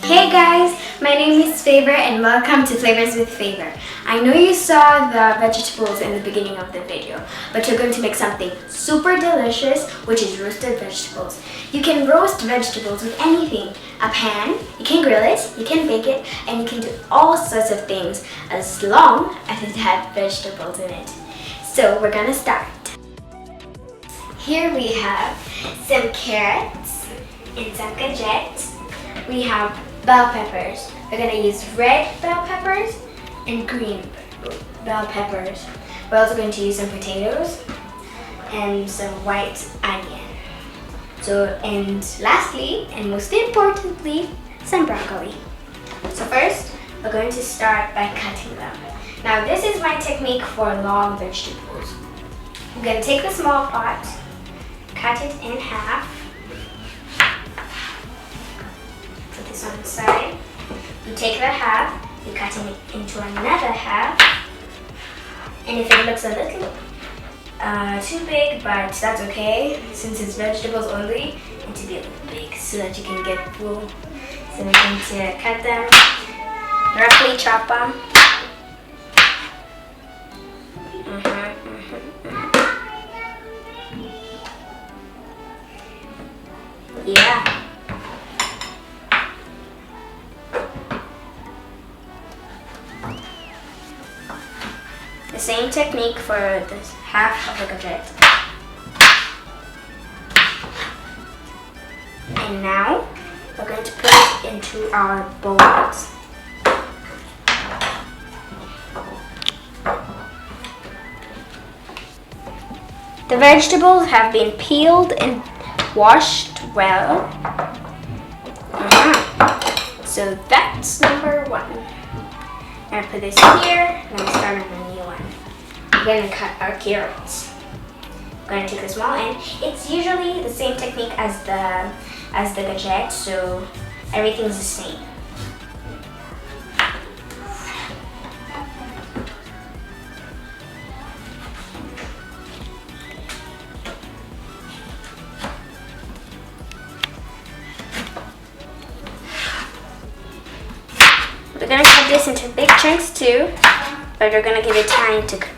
Hey guys, my name is Favor and welcome to Flavors with Favor. I know you saw the vegetables in the beginning of the video, but you're going to make something super delicious, which is roasted vegetables. You can roast vegetables with anything. A pan, you can grill it, you can bake it, and you can do all sorts of things as long as it has vegetables in it. So we're gonna start. Here we have some carrots and some courgettes. We have bell peppers. We're gonna use red bell peppers and green bell peppers. We're also going to use some potatoes and some white onion. And lastly, and most importantly, some broccoli. So first, we're going to start by cutting them. Now this is my technique for long vegetables. I'm gonna take the small pot, cut it in half. Put this on the side. You take the half, you cut it into another half. And if it looks a little too big, but that's okay, since it's vegetables only, and to be a little big so that you can get full. So we're going to cut them, roughly chop them. Yeah. The same technique for this half of the courgette. And now we're going to put it into our bowls. The vegetables have been peeled and washed well. So that's number one. I'm gonna put this here, and I'm start on a new one. We're gonna cut our carrots. I'm gonna take the small end. It's usually the same technique as the courgette, so everything's the same. We're gonna cut this into big chunks too, but we're gonna give it time to cook.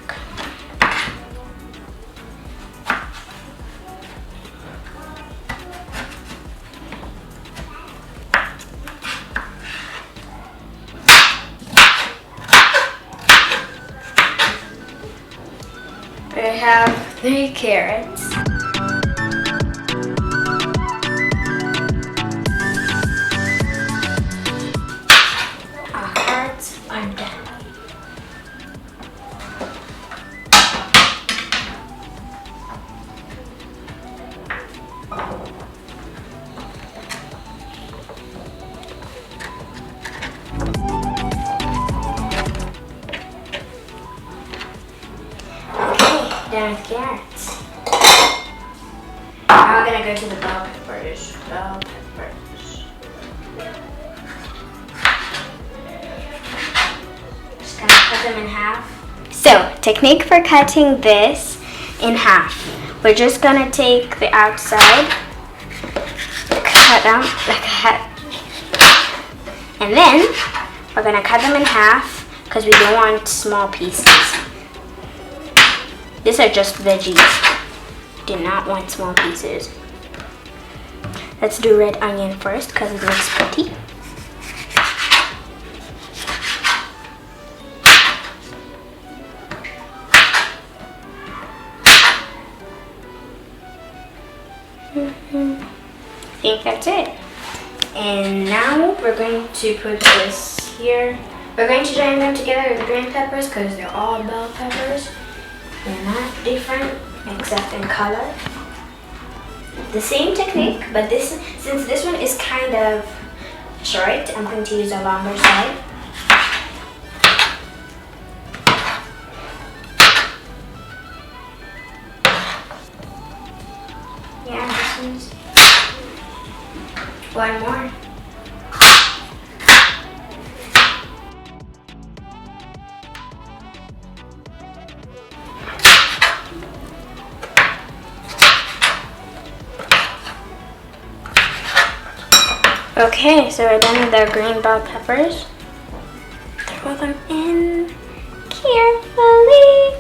We have 3 carrots. I'm done. Okay, done with carrots. Now we're gonna go to the bell peppers. Cut them in half. So, technique for cutting this in half. We're just gonna take the outside, cut them like a hat, and then we're gonna cut them in half because we don't want small pieces. These are just veggies. Do not want small pieces. Let's do red onion first because it looks pretty. I think that's it. And now we're going to put this here. We're going to join them together with the green peppers because they're all bell peppers. They're not different except in color. The same technique, but since this one is kind of short, I'm going to use a longer side. Yeah, this one's one more. Okay, so we're done with our green bell peppers. Throw them in carefully.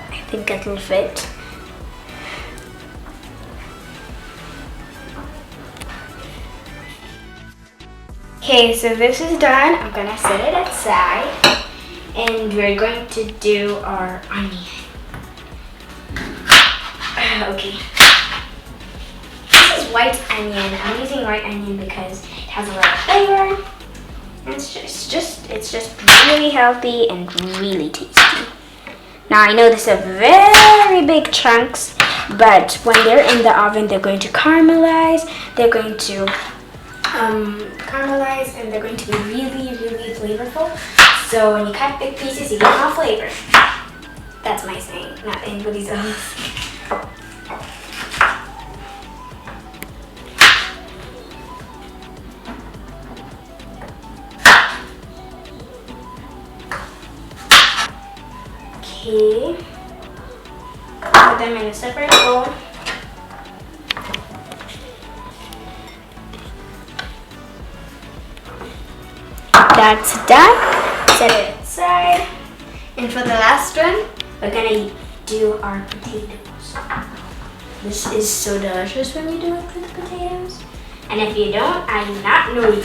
I think it'll fit. Okay, so this is done. I'm gonna set it aside, and we're going to do our onion. Okay. This is white onion. I'm using white onion because it has a lot of flavor. And it's just really healthy and really tasty. Now I know these are very big chunks, but when they're in the oven, they're going to caramelize. They're going to caramelize, and they're going to be really, really flavorful. So when you cut big pieces, you get more flavor. That's my saying, not anybody's else. Okay, put them in a separate bowl. That's done. Set it aside. And for the last one, we're gonna do our potatoes. This is so delicious when you do it with potatoes. And if you don't, I do not know you.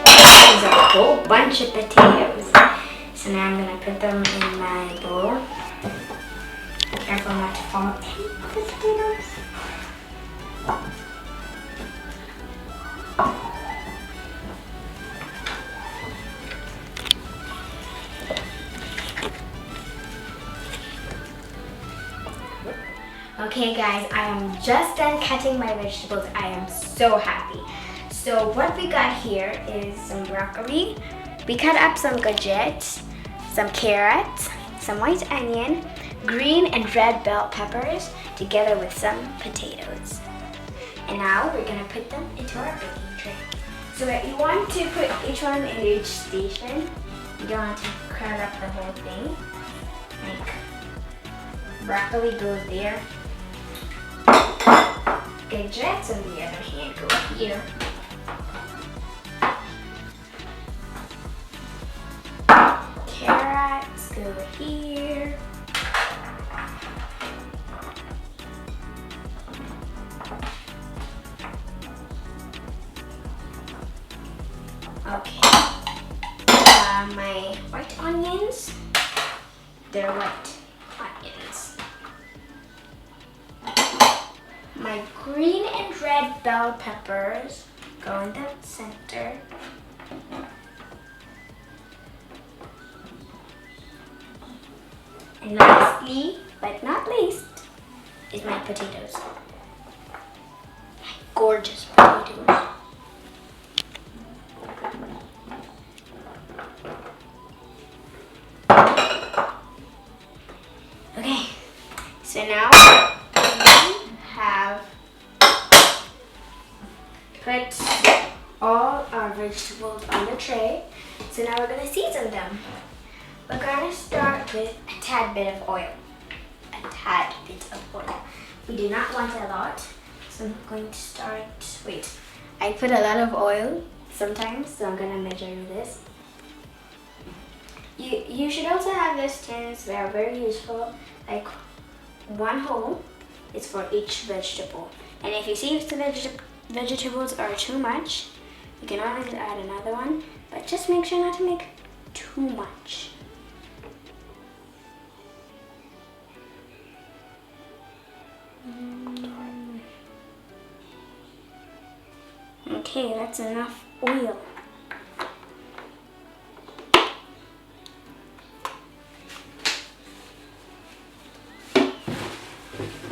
There's a whole bunch of potatoes. So now I'm gonna put them in my bowl. Careful not to fall in the potatoes. Okay guys, I am just done cutting my vegetables. I am so happy. So what we got here is some broccoli. We cut up some courgette, some carrots, some white onion, green and red bell peppers, together with some potatoes. And now we're gonna put them into our baking tray. So you want to put each one in each station. You don't want to crowd up the whole thing. Like broccoli goes there. Courgettes on the other hand go here. Carrots go here. Okay. My white onions, they're white onions. My green and red bell peppers go in the center. And lastly, but not least, is my potatoes. My gorgeous potatoes. Okay, so now we have put all our vegetables on the tray. So now we're gonna season them. We're gonna start with a tad bit of oil. A tad bit of oil. We do not want a lot. So I'm going to start, wait. I put a lot of oil sometimes, so I'm gonna measure this. You should also have these tins. They are very useful. Like one hole is for each vegetable. And if you see if the vegetables are too much, you can always add another one. But just make sure not to make too much. Okay, that's enough oil.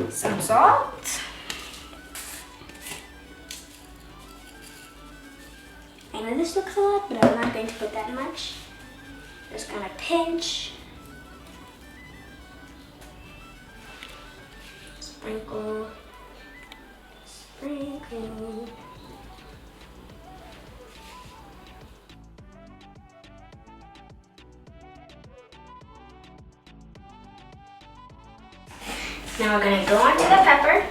Some salt. know this looks a lot, but I'm not going to put that much. Just gonna pinch. Sprinkle. Sprinkle. Now we're gonna go on to the pepper.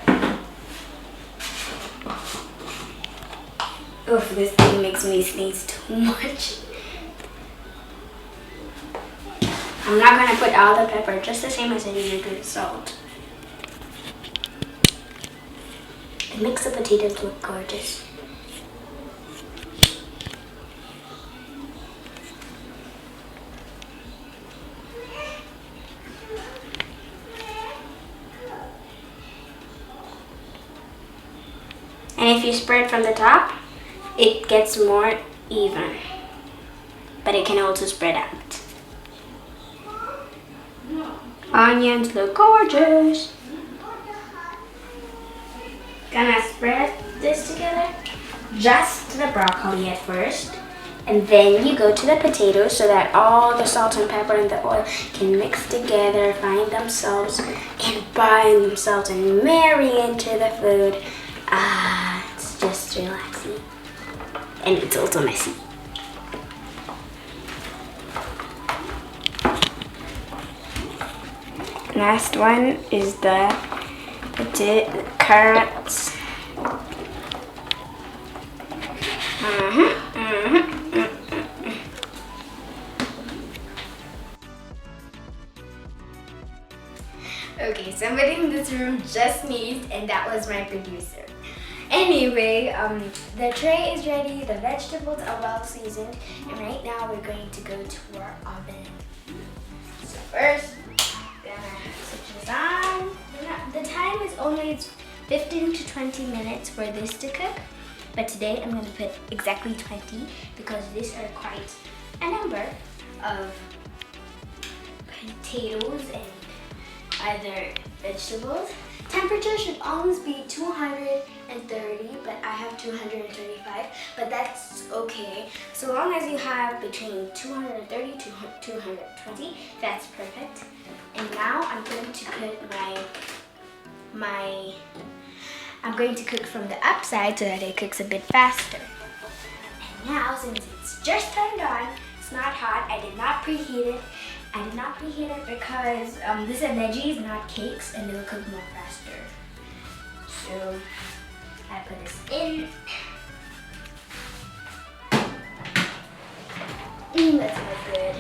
Oof, this thing makes me sneeze too much. I'm not gonna put all the pepper, just the same as I did with salt. It makes the potatoes look gorgeous. And if you spread from the top, it gets more even, but it can also spread out. Onions look gorgeous. Gonna spread this together, just the broccoli at first, and then you go to the potatoes so that all the salt and pepper and the oil can mix together, find themselves, and bind themselves and marry into the food. Ah, it's just relaxing. And it's also messy. Last one is the carrots. Okay, somebody in this room just sneezed, and that was my producer. Anyway, the tray is ready, the vegetables are well seasoned, and right now we're going to go to our oven. So first, gonna switch this on. The time is only 15 to 20 minutes for this to cook, but today I'm going to put exactly 20 because these are quite a number of potatoes and other vegetables. Temperature should always be 230, but I have 235, but that's okay. So long as you have between 230 to 220, that's perfect. And now I'm going to put I'm going to cook from the upside so that it cooks a bit faster. And now, since it's just turned on, it's not hot, I did not preheat it. I did not preheat it because these are veggies, not cakes, and they will cook more faster. So I put this in. That smells good.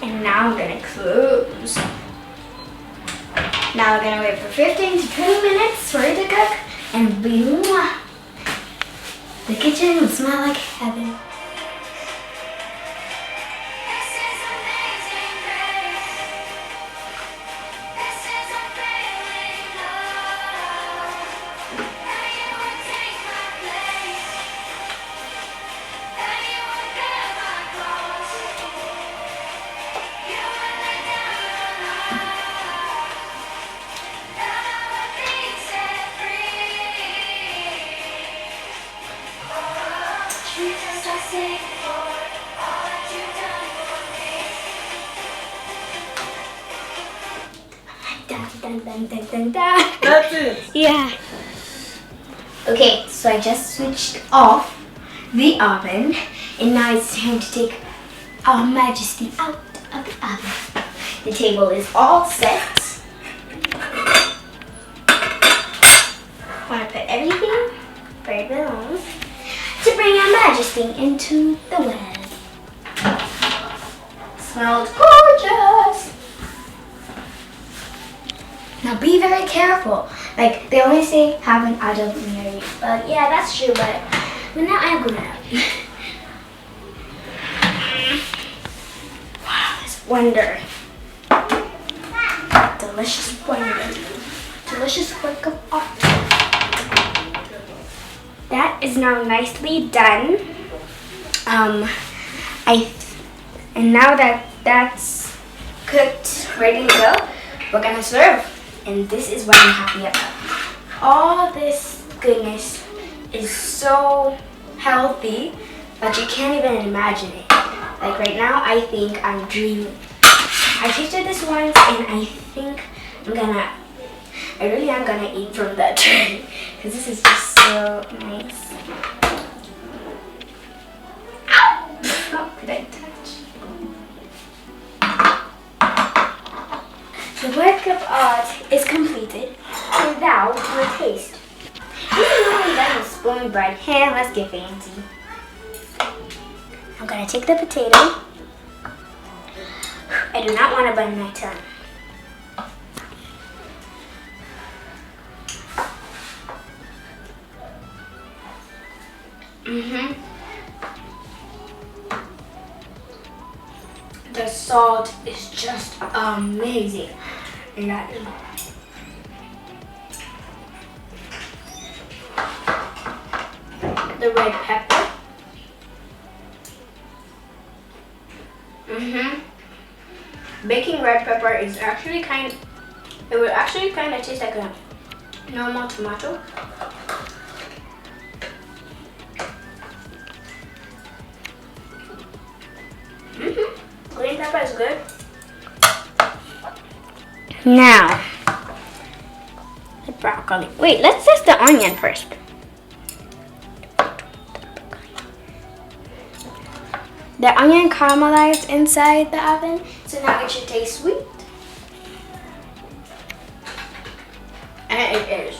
And now I'm gonna close. Now we're gonna wait for 15 to 20 minutes for it to cook, and boom, the kitchen will smell like heaven. That's it. Yeah. Okay, so I just switched off the oven, and now it's time to take Our Majesty out of the oven. The table is all set. I want to put everything where it belongs to bring Our Majesty into the web. Smells gorgeous. Now be very careful. Like, they only say have an adult married. But yeah, that's true, but now I'm grown up. Wow, this wonder. Delicious wonder. Delicious work of art. That is now nicely done. And now that that's cooked, ready to go, we're gonna serve. And this is what I'm happy about. All this goodness is so healthy, but you can't even imagine it. Like right now, I think I'm dreaming. I tasted this once and I think I really am gonna eat from that tray because this is just so nice. Ow! How could I touch? The work of art is completed, and now your taste. This is normally done with spoon, but here, let's get fancy. I'm gonna take the potato. I do not want to burn my tongue. The salt is just amazing. The red pepper. Baking red pepper is actually it will actually kind of taste like a normal tomato. Green pepper is good. Now, the broccoli. Wait, let's test the onion first. The onion caramelized inside the oven, so now it should taste sweet. And it is.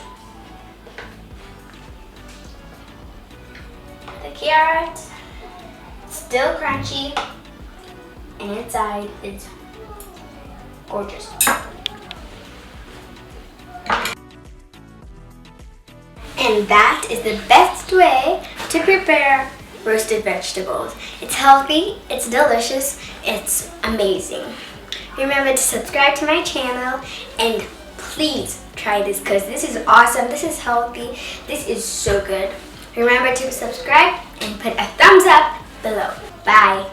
The carrot, still crunchy, and inside it's gorgeous. And that is the best way to prepare roasted vegetables. It's healthy, it's delicious, it's amazing. Remember to subscribe to my channel and please try this because this is awesome, this is healthy, this is so good. Remember to subscribe and put a thumbs up below. Bye.